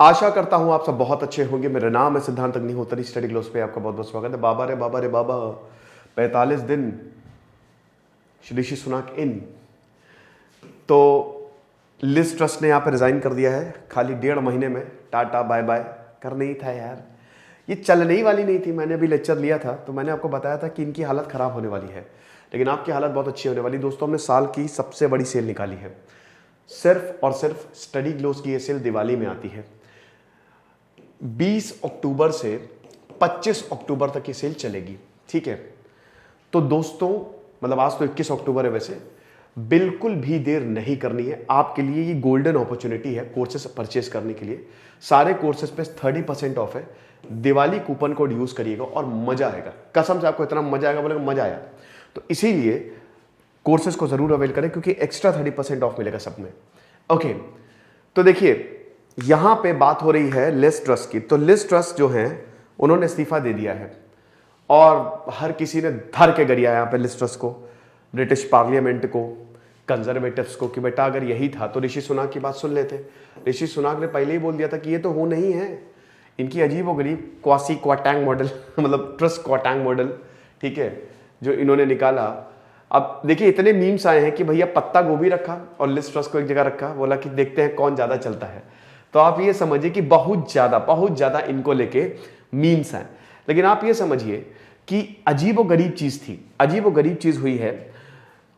आशा करता हूं आप सब बहुत अच्छे होंगे। मेरा नाम है सिद्धांत अग्निहोत्री। स्टडी ग्लोस पे आपका बहुत बहुत स्वागत है। बाबा रे बाबा रे बाबा, 45 दिन ऋषि सुनाक इन। तो लिज ट्रस्ट ने यहाँ पे रिजाइन कर दिया है खाली 1.5 महीने में। टाटा बाय बाय करना ही था यार, ये चलने ही वाली नहीं थी। मैंने अभी लेक्चर लिया था तो मैंने आपको बताया था कि इनकी हालत खराब होने वाली है, लेकिन आपकी हालत बहुत अच्छी होने वाली। दोस्तों, हमने साल की सबसे बड़ी सेल निकाली है। सिर्फ और सिर्फ स्टडी ग्लोस की ये सेल दिवाली में आती है। 20 अक्टूबर से 25 अक्टूबर तक ये सेल चलेगी, ठीक है। तो दोस्तों, मतलब आज तो 21 अक्टूबर है, वैसे बिल्कुल भी देर नहीं करनी है। आपके लिए ये गोल्डन अपॉर्चुनिटी है कोर्सेस परचेस करने के लिए। सारे कोर्सेस पे 30% ऑफ है। दिवाली कूपन कोड यूज करिएगा और मजा आएगा। कसम से आपको इतना मजा आएगा, बोलेगा मजा आया। तो इसीलिए कोर्सेस को जरूर अवेल करें, क्योंकि एक्स्ट्रा 30% ऑफ मिलेगा सब में। ओके, तो देखिए यहां पे बात हो रही है लिज ट्रस्ट की। तो लिज ट्रस्ट जो है उन्होंने इस्तीफा दे दिया है और हर किसी ने धर के गरिया यहां पे लिज ट्रस्ट को, ब्रिटिश पार्लियामेंट को, कंजर्वेटिव्स को, कि बेटा अगर यही था तो ऋषि सुनाक की बात सुन लेते। ऋषि सुनाक ने पहले ही बोल दिया था कि ये तो हो नहीं है। इनकी अजीब व गरीब क्वासी क्वाटैंग मॉडल मतलब ट्रस्ट क्वाटैंग मॉडल, ठीक है, जो इन्होंने निकाला। अब देखिए इतने मीम्स आए हैं कि भैया पत्ता गोभी रखा और लिज ट्रस्ट को एक जगह रखा, बोला कि देखते हैं कौन ज्यादा चलता है। तो आप ये समझिए कि बहुत ज्यादा इनको लेके मीम्स हैं। लेकिन आप ये समझिए कि अजीब व गरीब चीज थी। अजीब व गरीब चीज हुई है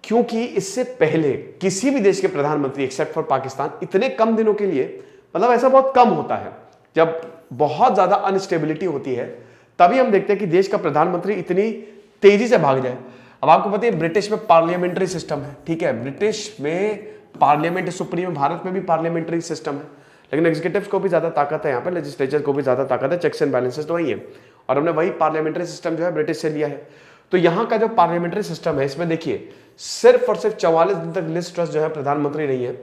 क्योंकि इससे पहले किसी भी देश के प्रधानमंत्री एक्सेप्ट फॉर पाकिस्तान इतने कम दिनों के लिए, मतलब ऐसा बहुत कम होता है जब बहुत ज्यादा अनस्टेबिलिटी होती है, तभी हम देखते हैं कि देश का प्रधानमंत्री इतनी तेजी से भाग जाए। अब आपको पता है ब्रिटिश में पार्लियामेंट्री सिस्टम है, ठीक है, ब्रिटिश में पार्लियामेंट सुप्रीम, भारत में भी पार्लियामेंट्री सिस्टम है, लेकिन एग्जीक्यूटिव को भी ज्यादा ताकत है, यहाँ पे लेजिस्लेचर को भी ज्यादा ताकत है। चेक्स एंड बैलेंसेस तो वही है, और हमने वही पार्लियामेंट्री सिस्टम जो है ब्रिटिश से लिया है। तो यहाँ का जो पार्लियामेंट्री सिस्टम है, इसमें देखिए सिर्फ और सिर्फ 44 दिन तक लिज ट्रस्ट जो है प्रधानमंत्री रही है।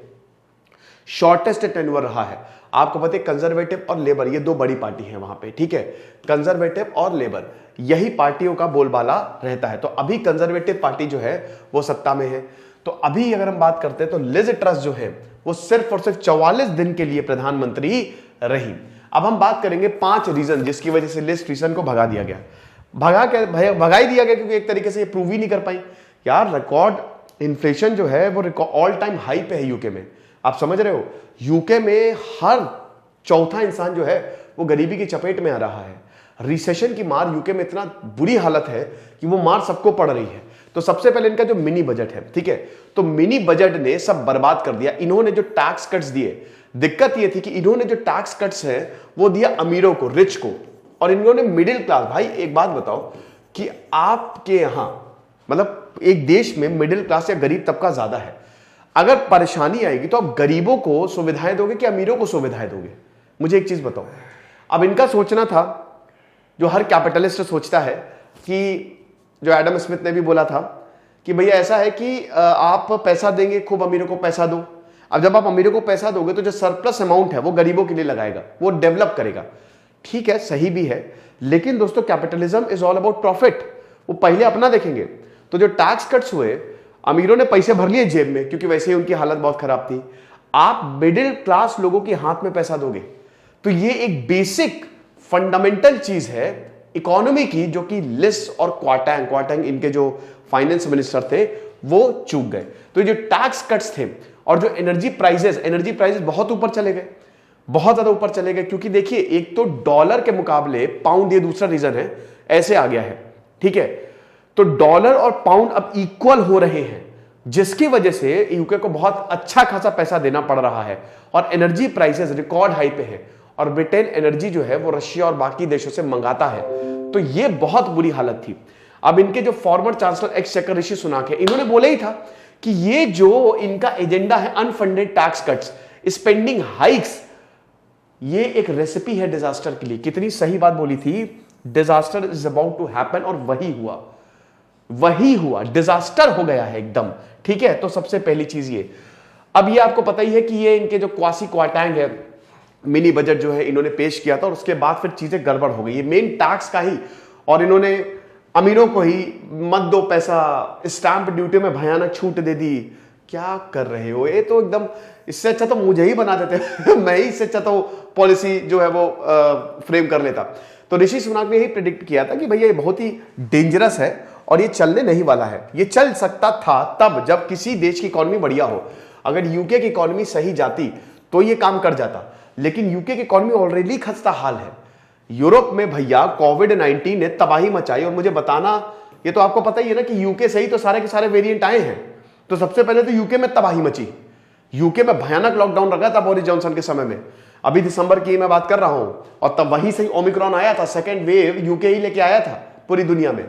शॉर्टेस्ट टेन्योर रहा है। आपको पता है कंजर्वेटिव और लेबर ये दो बड़ी पार्टी है वहां पे, ठीक है, कंजर्वेटिव और लेबर यही पार्टियों का बोलबाला रहता है। तो अभी कंजर्वेटिव पार्टी जो है वो सत्ता में है। तो अभी अगर हम बात करते हैं तो लिज ट्रस्ट जो है वो सिर्फ और सिर्फ 44 दिन के लिए प्रधानमंत्री रही। अब हम बात करेंगे 5 रीजन जिसकी वजह से लिज ट्रस्ट को भगा दिया गया। भगा ही दिया गया क्योंकि एक तरीके से ये प्रूव ही नहीं कर पाई यार। रिकॉर्ड इन्फ्लेशन जो है वो ऑल टाइम हाई पे है यूके में। आप समझ रहे हो, यूके में हर चौथा इंसान जो है वो गरीबी की चपेट में आ रहा है। रिसेशन की मार यूके में इतना बुरी हालत है कि वो मार सबको पड़ रही है। तो सबसे पहले इनका जो मिनी बजट है, ठीक है, तो मिनी बजट ने सब बर्बाद कर दिया। इन्होंने जो टैक्स कट्स दिए, दिक्कत ये थी कि इन्होंने जो टैक्स कट्स है वो दिया अमीरों को, रिच को, और इन्होंने मिडिल क्लास। भाई एक बात बताओ कि आपके यहां मतलब एक देश में मिडिल क्लास या गरीब तबका ज्यादा है, अगर परेशानी आएगी तो आप गरीबों को सुविधाएं दोगे कि अमीरों को सुविधाएं दोगे? मुझे एक चीज बताओ। अब इनका सोचना था जो हर कैपिटलिस्ट सोचता है, कि जो एडम स्मिथ ने भी बोला था कि भैया ऐसा है कि आप पैसा देंगे, खूब अमीरों को पैसा दो। अब जब आप अमीरों को पैसा दोगे तो जो सरप्लस अमाउंट है वो गरीबों के लिए लगाएगा, वो डेवलप करेगा। ठीक है, सही भी है, लेकिन दोस्तों capitalism is all about profit. वो पहले अपना देखेंगे। तो जो टैक्स कट्स हुए, अमीरों ने पैसे भर लिए जेब में क्योंकि वैसे ही उनकी हालत बहुत खराब थी। आप मिडिल क्लास लोगों के हाथ में पैसा दोगे, तो ये एक बेसिक फंडामेंटल चीज है इकोनॉमी की, जो कि लिज और क्वाटैंग इनके जो फाइनेंस मिनिस्टर थे वो चूक गए। तो ये जो टैक्स कट्स थे और जो एनर्जी प्राइसेस बहुत ऊपर चले गए, बहुत ज्यादा ऊपर चले गए। क्योंकि देखिए एक तो डॉलर के मुकाबले पाउंड, ये दूसरा रीजन है, ऐसे आ गया है, ठीक है। तो डॉलर और पाउंड अब इक्वल हो रहे हैं, जिसकी वजह से यूके को बहुत अच्छा खासा पैसा देना पड़ रहा है और एनर्जी प्राइसेस रिकॉर्ड हाई पे है। और ब्रिटेन एनर्जी जो है वो रशिया और बाकी देशों से मंगाता है। तो ये बहुत बुरी हालत थी। अब इनके जो फॉर्मर चांसलर एक्सचेकर ऋषि सुनाक है, इन्होंने बोला ही था कि ये जो इनका एजेंडा है unfunded tax cuts, spending hikes, ये एक रेसिपी है डिजास्टर के लिए। कितनी सही बात बोली थी, disaster is about to happen, और वही हुआ, डिजास्टर हो गया है एकदम, ठीक है। तो सबसे पहली चीज ये, अब ये आपको पता ही है कि ये इनके जो क्वासी क्वाटैंग है मिनी बजट जो है इन्होंने पेश किया था, और उसके बाद फिर चीजें गड़बड़ हो गई। ये मेन टैक्स का ही, और इन्होंने अमीरों को ही मत दो पैसा, स्टैंप ड्यूटी में भयानक छूट दे दी, क्या कर रहे हो, ये तो एकदम, इससे अच्छा तो मुझे ही बना देते मैं ही इससे अच्छा तो पॉलिसी जो है वो फ्रेम कर लेता। तो ऋषि सुनाक ने यही प्रेडिक्ट किया था कि भैया ये बहुत ही डेंजरस है और ये चलने नहीं वाला है। ये चल सकता था तब जब किसी देश की इकोनॉमी बढ़िया हो। अगर यूके की इकोनॉमी सही जाती तो ये काम कर जाता, लेकिन यूके की इकोनॉमी ऑलरेडी खस्ता हाल है। यूरोप में भैया कोविड-19 ने तबाही मचाई, और मुझे बताना, ये तो आपको पता ही है ना कि यूके से ही तो सारे के सारे वेरिएंट आए हैं। तो सबसे पहले तो यूके में तबाही मची, यूके में भयानक लॉकडाउन रखा था बोरिस जॉनसन के समय में। अभी दिसंबर की मैं बात कर रहा हूं, और तब वहीं से ओमिक्रॉन आया था, सेकेंड वेव यूके ही लेके आया था पूरी दुनिया में।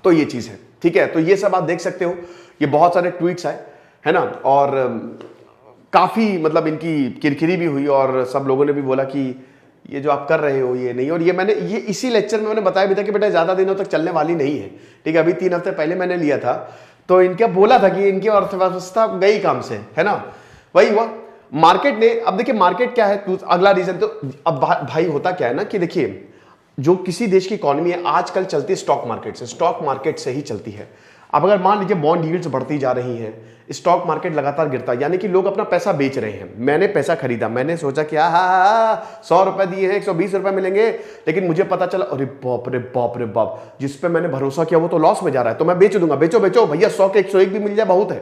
तो ये चीज है, ठीक है। तो ये सब आप देख सकते हो, ये बहुत सारे ट्वीट्स आए है ना, और काफी मतलब इनकी किरकिरी भी हुई, और सब लोगों ने भी बोला कि ये जो आप कर रहे हो ये नहीं। और ये इसी लेक्चर में मैंने बताया भी था कि बेटा ज्यादा दिनों तक चलने वाली नहीं है, ठीक है। अभी 3 हफ्ते पहले मैंने लिया था, तो इनका बोला था कि इनकी अर्थव्यवस्था गई काम से, है ना। वही हुआ मार्केट ने। अब देखिए मार्केट क्या है, अगला रीजन तो अब भाई होता क्या है ना कि देखिए, जो किसी देश की इकोनॉमी है आजकल चलती है स्टॉक मार्केट से, स्टॉक मार्केट से ही चलती है। अब अगर मान लीजिए बॉन्ड यील्ड्स बढ़ती जा रही हैं, स्टॉक मार्केट लगातार गिरता, यानी कि लोग अपना पैसा बेच रहे हैं। मैंने पैसा खरीदा, मैंने सोचा कि 100 रुपए दिए हैं 120 रुपए मिलेंगे, लेकिन मुझे पता चला अरे बाप रे बाप रे बाप, जिस पे मैंने भरोसा किया वो तो लॉस में जा रहा है, तो मैं बेच दूंगा। बेचो बेचो भैया, 100 के 101 भी मिल जाए बहुत है।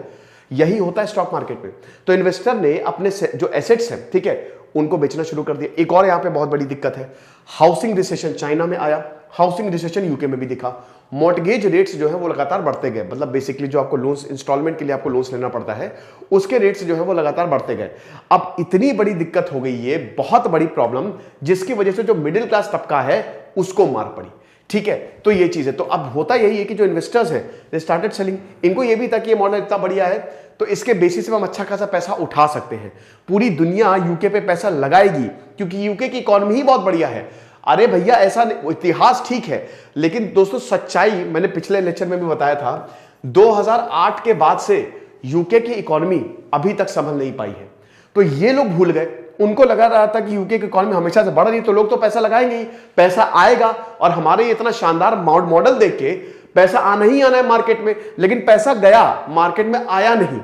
यही होता है स्टॉक मार्केट में। तो इन्वेस्टर ने अपने जो एसेट्स हैं, ठीक है, उनको बेचना शुरू कर दिया। एक और यहां पे बहुत बड़ी दिक्कत है, हाउसिंग रिसेशन चाइना में आया, हाउसिंग रिसेशन यूके में भी दिखा। मॉर्टगेज रेट्स जो है वो लगातार बढ़ते गए, मतलब बेसिकली जो आपको लोन्स इंस्टॉलमेंट के लिए आपको लोन्स लेना पड़ता है, उसके रेट्स जो है वो लगातार बढ़ते गए। अब इतनी बड़ी दिक्कत हो गई, ये बहुत बड़ी प्रॉब्लम, जिसकी वजह से जो मिडिल क्लास तबका है उसको मार पड़ी, ठीक है। तो ये चीज है। तो अब होता यही है कि जो इन्वेस्टर्स हैं दे स्टार्टेड सेलिंग। इनको ये भी था कि ये मॉडल इतना बढ़िया है तो इसके बेसिस पे हम अच्छा खासा पैसा उठा सकते हैं। पूरी दुनिया यूके पे पैसा लगाएगी क्योंकि यूके की इकोनॉमी ही बहुत बढ़िया है। अरे भैया ऐसा इतिहास ठीक है, लेकिन दोस्तों सच्चाई मैंने पिछले लेक्चर में भी बताया था, 2008 के बाद से यूके की इकोनॉमी अभी तक संभल नहीं पाई है। तो ये लोग भूल गए, उनको लगा रहा था कि यूके की इकोनॉमी हमेशा से बढ़ रही है तो लोग तो पैसा लगाएंगे ही, पैसा आएगा। और हमारे इतना शानदार मॉडल देख के पैसा आना ही आना है मार्केट में, लेकिन पैसा गया मार्केट में, आया नहीं।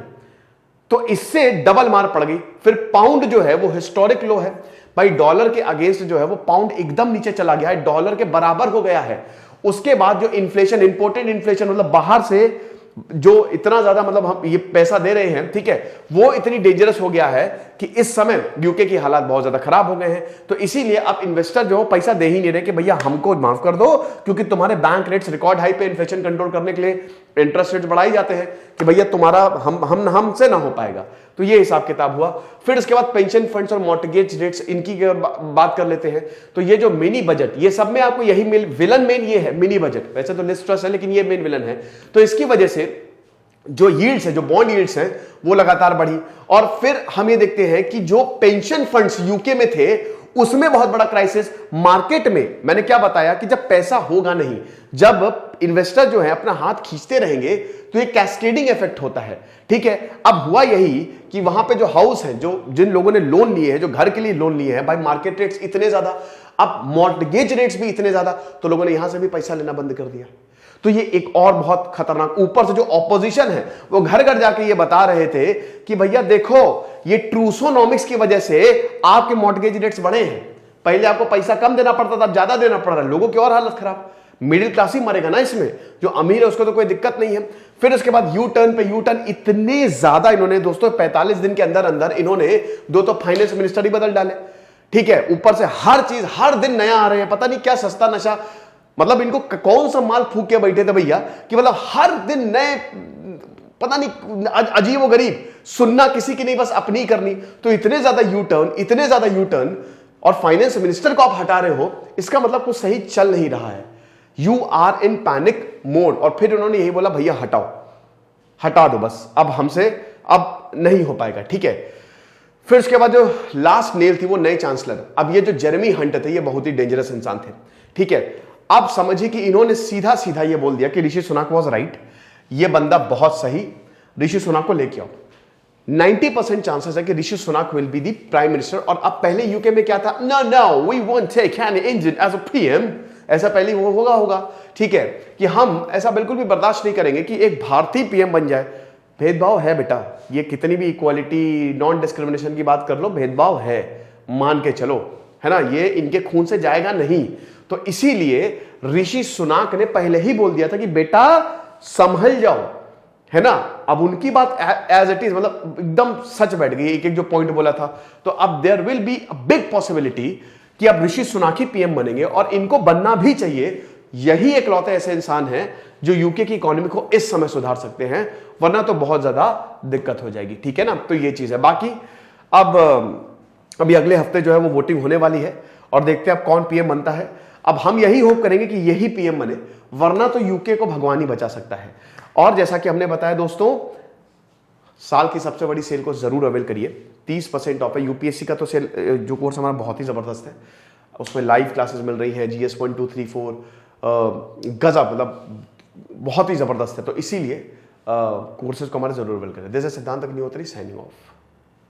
तो इससे डबल मार पड़ गई। फिर पाउंड जो है वो हिस्टोरिक लो है भाई, डॉलर के अगेंस्ट जो है वो पाउंड एकदम नीचे चला गया है, डॉलर के बराबर हो गया है। उसके बाद जो इन्फ्लेशन, इंपोर्टेड इन्फ्लेशन, मतलब बाहर से जो इतना ज्यादा मतलब हम ये पैसा दे रहे हैं, ठीक है, वो इतनी डेंजरस हो गया है कि इस समय यूके की हालात बहुत ज्यादा खराब हो गए हैं। तो इसीलिए अब इन्वेस्टर जो पैसा दे ही नहीं रहे कि भैया हमको माफ कर दो, क्योंकि तुम्हारे बैंक रेट्स रिकॉर्ड हाई पे, इन्फ्लेशन कंट्रोल करने के लिए इंटरेस्ट रेट बढ़ाई जाते हैं कि भैया तुम्हारा हमसे ना हो पाएगा। तो ये हिसाब किताब हुआ। फिर उसके बाद पेंशन फंड्स और मॉर्टगेज रेट्स, इनकी बात कर लेते हैं। तो ये जो मिनी बजट, ये सब में आपको यही विलन मेन ये है, मिनी बजट। वैसे तो लिस्ट ट्रस्ट है लेकिन ये मेन विलन है। तो इसकी वजह से जो यील्ड्स है, जो बॉन्ड यील्ड्स हैं, वो लगातार बढ़ी। और फिर हम ये देखते हैं कि जो पेंशन फंड्स यूके में थे उसमें बहुत बड़ा क्राइसिस मार्केट में। मैंने क्या बताया कि जब पैसा होगा नहीं, जब इन्वेस्टर जो है अपना हाथ खींचते रहेंगे तो ये कैस्केडिंग इफेक्ट होता है, ठीक है। अब हुआ यही कि वहां पे जो हाउस है, जो जिन लोगों ने लोन लिए हैं, जो घर के लिए लोन लिए हैं, भाई मार्केट रेट्स इतने ज्यादा, अब मॉर्टगेज रेट्स भी इतने ज्यादा, तो लोगों ने यहां से भी पैसा लेना बंद कर दिया। तो ये एक और बहुत खतरनाक, ऊपर से जो ऑपोजिशन है वो घर घर जाके ये बता रहे थे कि भैया देखो ये ट्रूसोनॉमिक्स की वजह से आपके मॉर्टगेज रेट्स बढ़े हैं। पहले आपको पैसा कम देना पड़ता था, अब ज्यादा देना पड़ रहा है, लोगों की और हालत खराब। मिडिल क्लास ही मरेगा ना इसमें, जो अमीर है उसको तो कोई दिक्कत नहीं है। फिर उसके बाद यू टर्न पे यू टर्न, इतने ज्यादा इन्होंने दोस्तों 45 दिन के अंदर अंदर इन्होंने 2 तो फाइनेंस मिनिस्टर ही बदल डाले, ठीक है। ऊपर से हर चीज हर दिन नया आ रहे हैं, पता नहीं क्या सस्ता नशा, मतलब इनको कौन सा माल फूक के बैठे थे भैया कि मतलब हर दिन नए, पता नहीं अजीब व गरीब, सुनना किसी की नहीं, बस अपनी करनी। तो इतने ज्यादा यू टर्न, इतने ज्यादा यू टर्न, और फाइनेंस मिनिस्टर को आप हटा रहे हो, इसका मतलब कुछ सही चल नहीं रहा है। You are in panic mode. और फिर उन्होंने यही बोला भैया हटाओ, हटा दो बस, अब हमसे अब नहीं हो पाएगा, ठीक है। फिर उसके बाद जो लास्ट नेल थी वो नए चांसलर। अब ये जो जेरेमी हंट थे ये बहुत ही डेंजरस इंसान थे, ठीक है। अब समझिए कि इन्होंने सीधा सीधा ये बोल दिया कि ऋषि सुनाक वाज राइट, ये बंदा बहुत सही, ऋषि सुनाक को लेके आओ। 90% चांसेस है कि Rishi Sunak will be the prime minister. और अब पहले यूके में क्या था, no no we won't take any Indian as a PM, ऐसा पहले वो होगा, ठीक है, कि हम ऐसा बिल्कुल भी बर्दाश्त नहीं करेंगे कि एक भारतीय पीएम बन जाए। भेदभाव है बेटा, ये कितनी भी इक्वालिटी नॉन डिस्क्रिमिनेशन की बात कर लो, भेदभाव है, मान के चलो, है ना, ये इनके खून से जाएगा नहीं। तो इसीलिए ऋषि सुनाक ने पहले ही बोल दिया था कि बेटा संभल जाओ, है ना। अब उनकी बात एज इट इज, मतलब एकदम सच बैठ गई, एक एक जो पॉइंट बोला था। तो अब there will be a big possibility कि अब ऋषि सुनाक ही पीएम बनेंगे, और इनको बनना भी चाहिए। यही एकलौते ऐसे इंसान हैं जो यूके की इकोनॉमी को इस समय सुधार सकते हैं, वरना तो बहुत ज्यादा दिक्कत हो जाएगी, ठीक है ना। तो ये चीज है। बाकी अब अभी अगले हफ्ते जो है वो वोटिंग होने वाली है, और देखते हैं अब कौन पीएम बनता है। अब हम यही होप करेंगे कि यही पीएम बने, वरना तो यूके को भगवान ही बचा सकता है। और जैसा कि हमने बताया दोस्तों, साल की सबसे बड़ी सेल को जरूर अवेल करिए, 30% ऑफ है। यूपीएससी का तो सेल जो कोर्स हमारा बहुत ही जबरदस्त है, उसमें लाइव क्लासेस मिल रही है, GS 1 2 3 4 गजब, मतलब बहुत ही जबरदस्त है। तो इसीलिए कोर्सेज को हमारे जरूर अवेल करें। दिस इज सिद्धांत अग्निहोत्री साइनिंग ऑफ।